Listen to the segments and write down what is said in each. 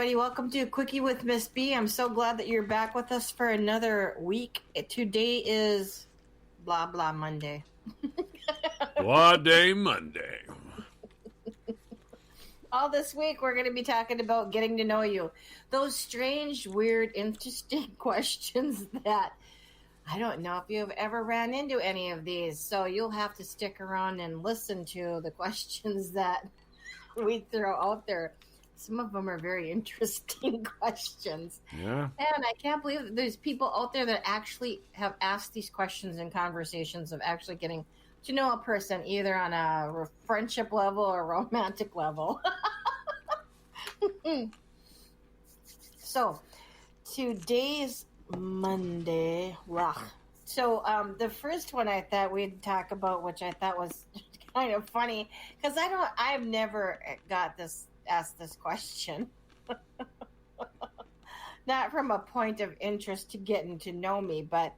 everybody. Welcome to Quickie with Miss B. I'm so glad that you're back with us for another week. Today is blah blah Monday. Blah Day Monday. All this week, we're going to be talking about getting to know you. Those strange, weird, interesting questions that I don't know if you've ever ran into any of these. So you'll have to stick around and listen to the questions that we throw out there. Some of them are very interesting questions. Yeah. And I can't believe that there's people out there that actually have asked these questions in conversations of actually getting to know a person, either on a friendship level or romantic level. So, today's Monday. So, the first one I thought we'd talk about, which I thought was kind of funny, because I've never asked this question. Not from a point of interest to getting to know me, but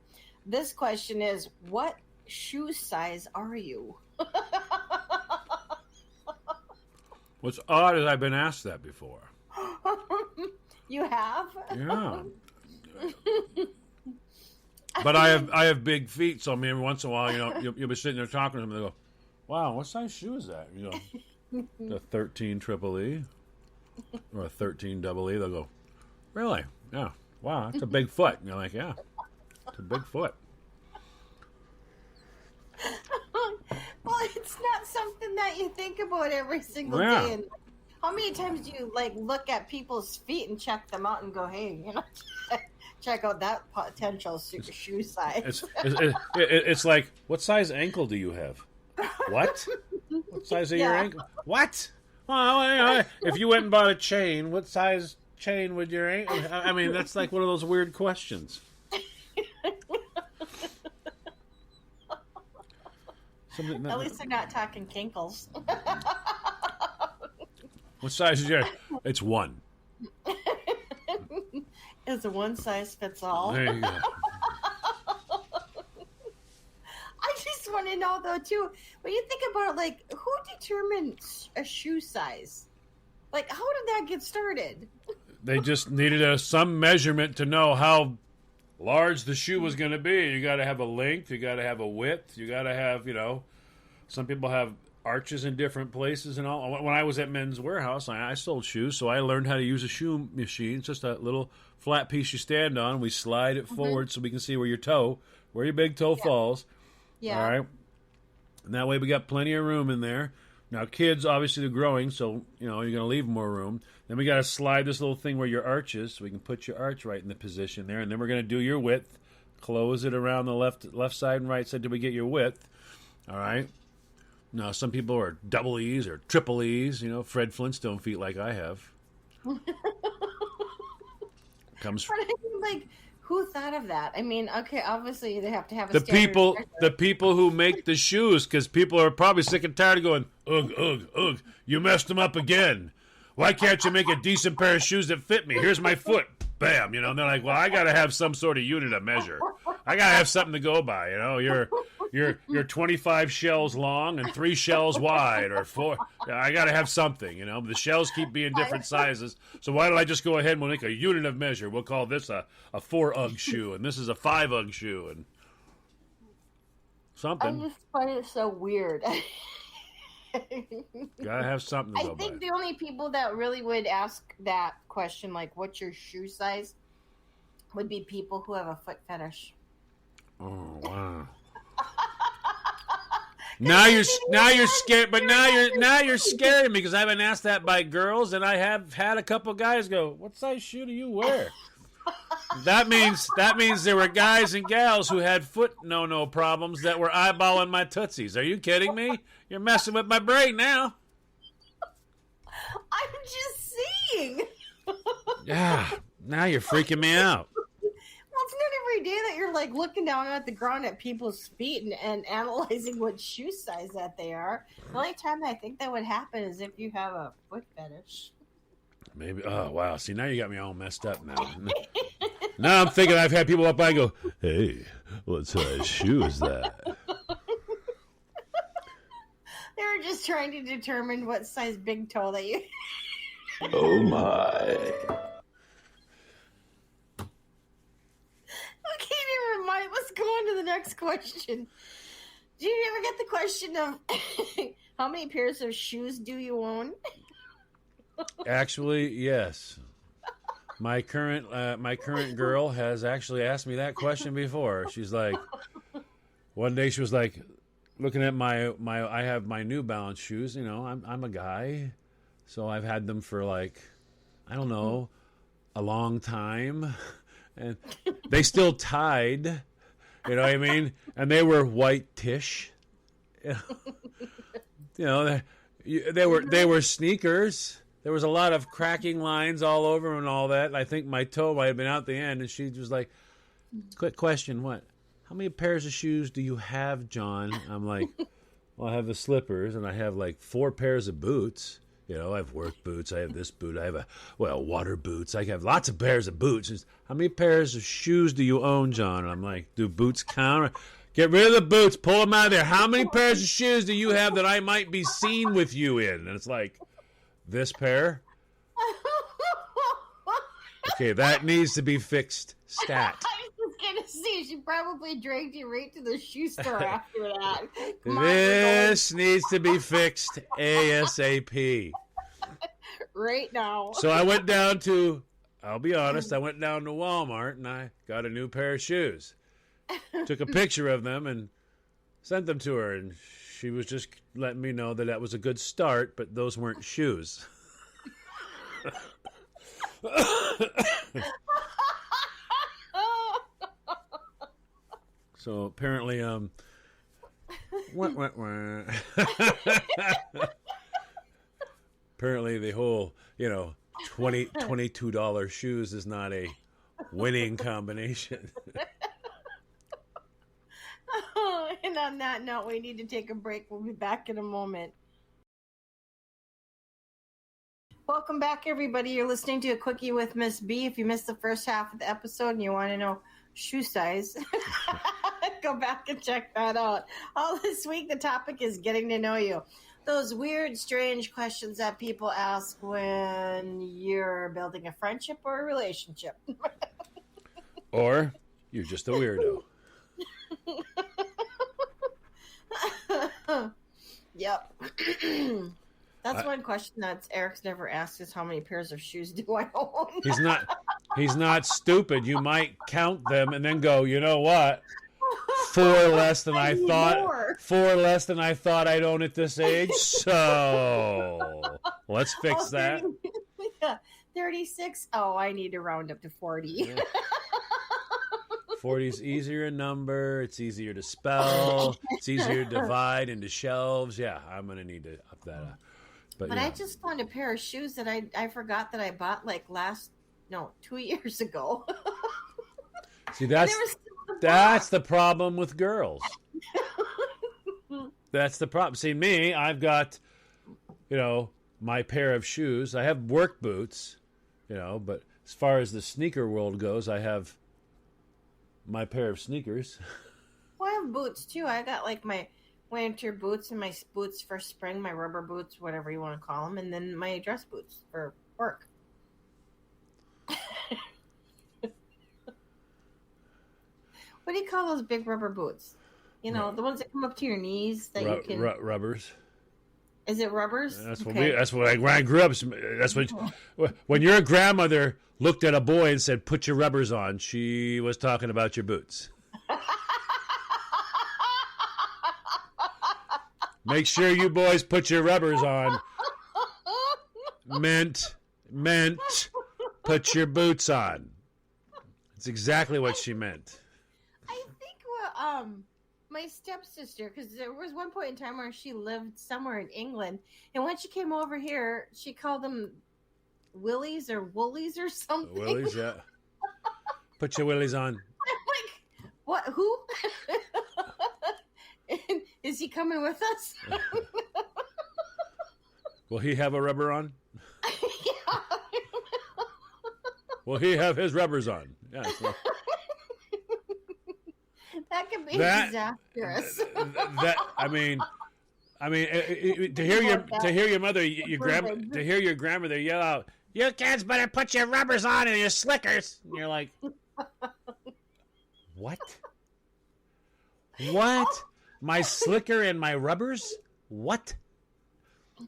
this question is, what shoe size are you? What's odd is I've been asked that before. You have? Yeah. But I have big feet, so I mean, every once in a while, you'll be sitting there talking to them, and they go, "Wow, what size shoe is that?" You go, "A 13 triple E or a 13 double E." They'll go, "Really? Yeah. Wow, that's a big foot." And you're like, "Yeah, it's a big foot." Well, it's not something that you think about every single day. And how many times do you look at people's feet and check them out and go, "Hey, check out that potential shoe size"? It's like, what size ankle do you have? What? What size are your ankle? What? Well, if you went and bought a chain, what size chain would your ankle? I mean, that's like one of those weird questions. At least they're not talking kinkles. What size is your? It's one. It's a one size fits all. There you go. I just want to know though too, when you think about it, who determines a shoe size? How did that get started? They just needed some measurement to know how large the shoe was going to be. You got to have a length, you got to have a width, you got to have, some people have arches in different places and all. When I was at Men's Warehouse, I sold shoes, so I learned how to use a shoe machine. It's just a little flat piece you stand on. We slide it forward so we can see where your big toe falls. Yeah. All right. And that way we got plenty of room in there. Now, kids, obviously, they're growing, so, you're going to leave more room. Then we got to slide this little thing where your arch is, so we can put your arch right in the position there. And then we're going to do your width, close it around the left side and right side till we get your width. All right? Now, some people are double E's or triple E's, Fred Flintstone feet like I have. Who thought of that? I mean, okay, obviously they have to have the people who make the shoes, because people are probably sick and tired of going, "Ugh, ugh, ugh, you messed them up again. Why can't you make a decent pair of shoes that fit me? Here's my foot." Bam, and they're like, "Well, I got to have some sort of unit of measure. I got to have something to go by, You're 25 shells long and 3 shells wide, or 4. I got to have something, The shells keep being different sizes, so why don't I just go ahead and we'll make a unit of measure? We'll call this a 4 UGG shoe, and this is a 5 UGG shoe, and something." I just find it so weird. Gotta have something to go I think by. the only people that really would ask that question, what's your shoe size, would be people who have a foot fetish. Oh wow! Now you're scared, but now you're scaring me, because I've been asked that by girls, and I have had a couple guys go, "What size shoe do you wear?" That means there were guys and gals who had foot no problems that were eyeballing my tootsies. Are you kidding me? You're messing with my brain now. I'm just saying. Yeah, now you're freaking me out. Well, it's not every day that you're looking down at the ground at people's feet and analyzing what shoe size that they are. The only time I think that would happen is if you have a foot fetish. Maybe. Oh wow! See, now you got me all messed up now. Now I'm thinking I've had people up by and go, "Hey, what size shoe is that?" They were just trying to determine what size big toe that you Oh my. Okay, never mind. Let's go on to the next question. Do you ever get the question of how many pairs of shoes do you own? Actually, yes. My current girl has actually asked me that question before. She's like, one day she was like, looking at my I have my New Balance shoes. You know, I'm a guy, so I've had them for like, I don't know, a long time, and they still tied. You know what I mean? And they were white-ish. You know, they were sneakers. There was a lot of cracking lines all over them and all that. And I think my toe might have been out the end. And she was like, "Quick question, what? How many pairs of shoes do you have, John?" I'm like, "Well, I have the slippers, and I have like 4 pairs of boots. You know, I have work boots. I have this boot. I have water boots. I have lots of pairs of boots. She says, how many pairs of shoes do you own, John?" And I'm like, "Do boots count? Get rid of the boots. Pull them out of there. How many pairs of shoes do you have that I might be seen with you in?" And it's like, this pair. Okay, that needs to be fixed. Stat. I was just gonna say she probably dragged you right to the shoe store after that. This needs to be fixed ASAP. Right now. So I went down to, I'll be honest, I went down to Walmart and I got a new pair of shoes. Took a picture of them and sent them to her, and she was just letting me know that was a good start, but those weren't shoes. So apparently, apparently the whole, $22 shoes is not a winning combination. And on that note, we need to take a break. We'll be back in a moment. Welcome back, everybody. You're listening to A Quickie with Miss B. If you missed the first half of the episode and you want to know shoe size, go back and check that out. All this week, the topic is getting to know you. Those weird, strange questions that people ask when you're building a friendship or a relationship. Or you're just a weirdo. Yep. That's one question that Eric's never asked is how many pairs of shoes do I own? He's not stupid. You might count them and then go, you know what? 4 less than I thought. More. 4 less than I thought I'd own at this age. So let's fix that. 36. Oh, I need to round up to 40. Yeah. 40 is easier to number. It's easier to spell. It's easier to divide into shelves. Yeah, I'm going to need to up that up. But I just found a pair of shoes that I forgot that I bought like 2 years ago. See, that's the problem with girls. That's the problem. See, me, I've got, my pair of shoes. I have work boots, but as far as the sneaker world goes, I have my pair of sneakers. Well, I have boots too. I got like my winter boots and my boots for spring, my rubber boots, whatever you want to call them, and then my dress boots for work. What do you call those big rubber boots? The ones that come up to your knees that you can. Rubbers. Is it rubbers? That's what when I grew up. That's what when your grandmother looked at a boy and said, "Put your rubbers on," she was talking about your boots. Make sure you boys put your rubbers on. Meant, put your boots on. That's exactly what she meant. I think my stepsister, because there was one point in time where she lived somewhere in England, and when she came over here, she called them willies or woolies or something. Willies, yeah. Put your willies on. I'm like, what? Who? Is he coming with us? Will he have a rubber on? Yeah. Will he have his rubbers on? Yeah. So. That could be disastrous. I mean, to hear your mother, your to hear your grandmother yell out, "You kids better put your rubbers on and your slickers." And you're like, what? What? My slicker and my rubbers? What?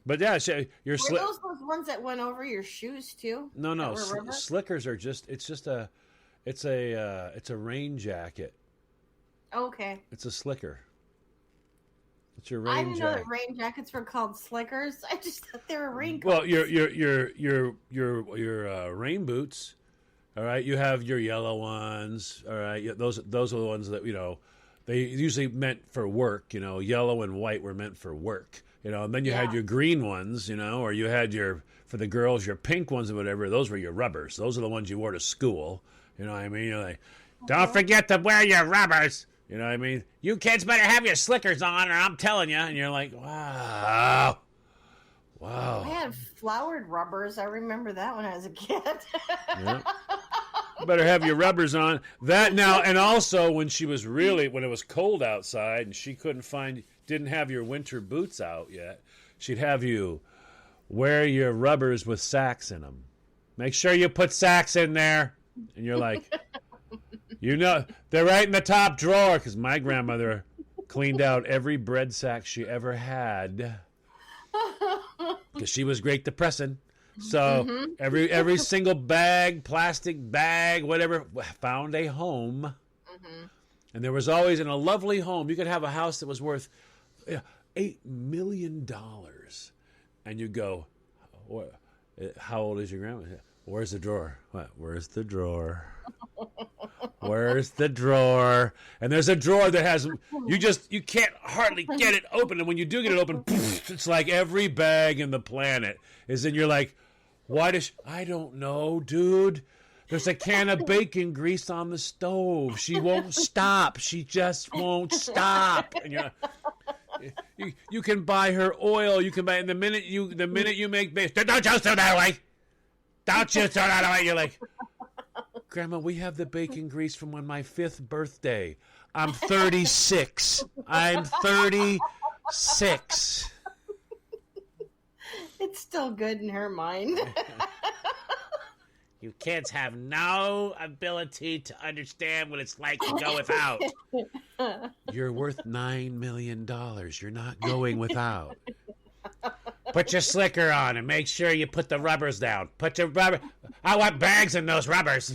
But yeah, were those ones that went over your shoes too? No. Slickers are it's a rain jacket. Okay. It's a slicker. It's your rain jacket. I didn't know that rain jackets were called slickers. I just thought they were raincoats. Well, your rain boots. All right, you have your yellow ones. All right, those are the ones that they usually meant for work. Yellow and white were meant for work. And then you had your green ones. Or you had for the girls your pink ones or whatever. Those were your rubbers. Those are the ones you wore to school. You know what I mean? You're like, don't forget to wear your rubbers. You know what I mean? You kids better have your slickers on, or I'm telling you. And you're like, wow. I had flowered rubbers. I remember that when I was a kid. Yeah. Better have your rubbers on. That now, and also when it was cold outside and she didn't have your winter boots out yet, she'd have you wear your rubbers with sacks in them. Make sure you put sacks in there. And you're like, they're right in the top drawer, because my grandmother cleaned out every bread sack she ever had, because she was Great Depressing. So every single bag, plastic bag, whatever, found a home. And there was always, in a lovely home, you could have a house that was worth $8 million. And you go, how old is your grandma? Where's the drawer? What? Where's the drawer? Where's the drawer? And there's a drawer that has, you can't hardly get it open. And when you do get it open, it's like every bag in the planet is in. You're like, I don't know, dude. There's a can of bacon grease on the stove. She won't stop. She just won't stop. And you can buy her oil. You can buy, and the minute you make bacon, don't just throw that away. Don't you throw that away. You're like, Grandma, we have the bacon grease from my 5th birthday. I'm 36. I'm 36. It's still good in her mind. You kids have no ability to understand what it's like to go without. You're worth $9 million. You're not going without. Put your slicker on and make sure you put the rubbers down. Put your rubber. I want bags in those rubbers.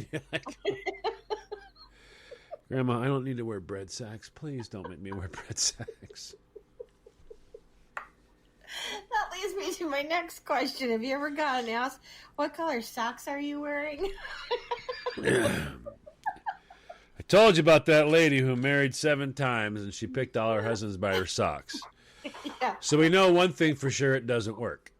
Grandma, I don't need to wear bread sacks. Please don't make me wear bread sacks. That leads me to my next question. Have you ever gotten asked, what color socks are you wearing? I told you about that lady who married 7 times and she picked all her husbands by her socks. Yeah. So we know one thing for sure, it doesn't work.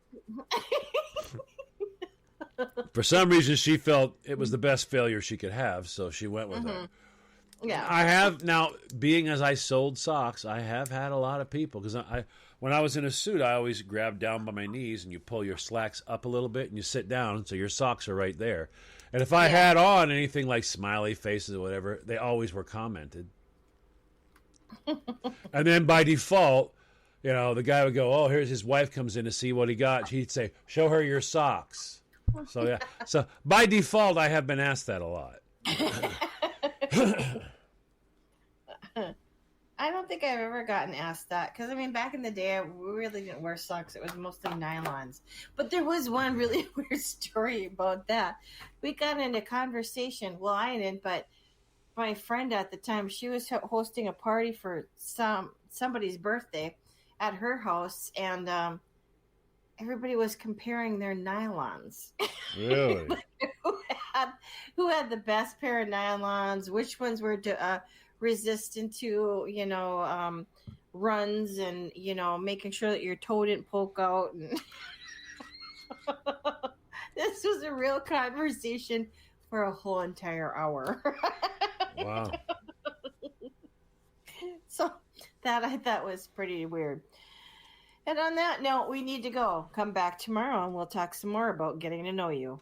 For some reason, she felt it was the best failure she could have, so she went with it. Yeah. I have, now, being as I sold socks, I have had a lot of people, because when I was in a suit, I always grabbed down by my knees, and you pull your slacks up a little bit, and you sit down, so your socks are right there. And if I had on anything like smiley faces or whatever, they always were commented. And then by default, the guy would go, oh, here's his wife comes in to see what he got. He'd say, show her your socks. So, yeah. So, by default, I have been asked that a lot. I don't think I've ever gotten asked that. Because, back in the day, we really didn't wear socks. It was mostly nylons. But there was one really weird story about that. We got into conversation. Well, I didn't, but my friend at the time, she was hosting a party for somebody's birthday at her house, and everybody was comparing their nylons. Really? who had the best pair of nylons, which ones were resistant to, runs, and, making sure that your toe didn't poke out. And this was a real conversation for a whole entire hour. Wow. So that I thought was pretty weird. And on that note, we need to go. Come back tomorrow and we'll talk some more about getting to know you.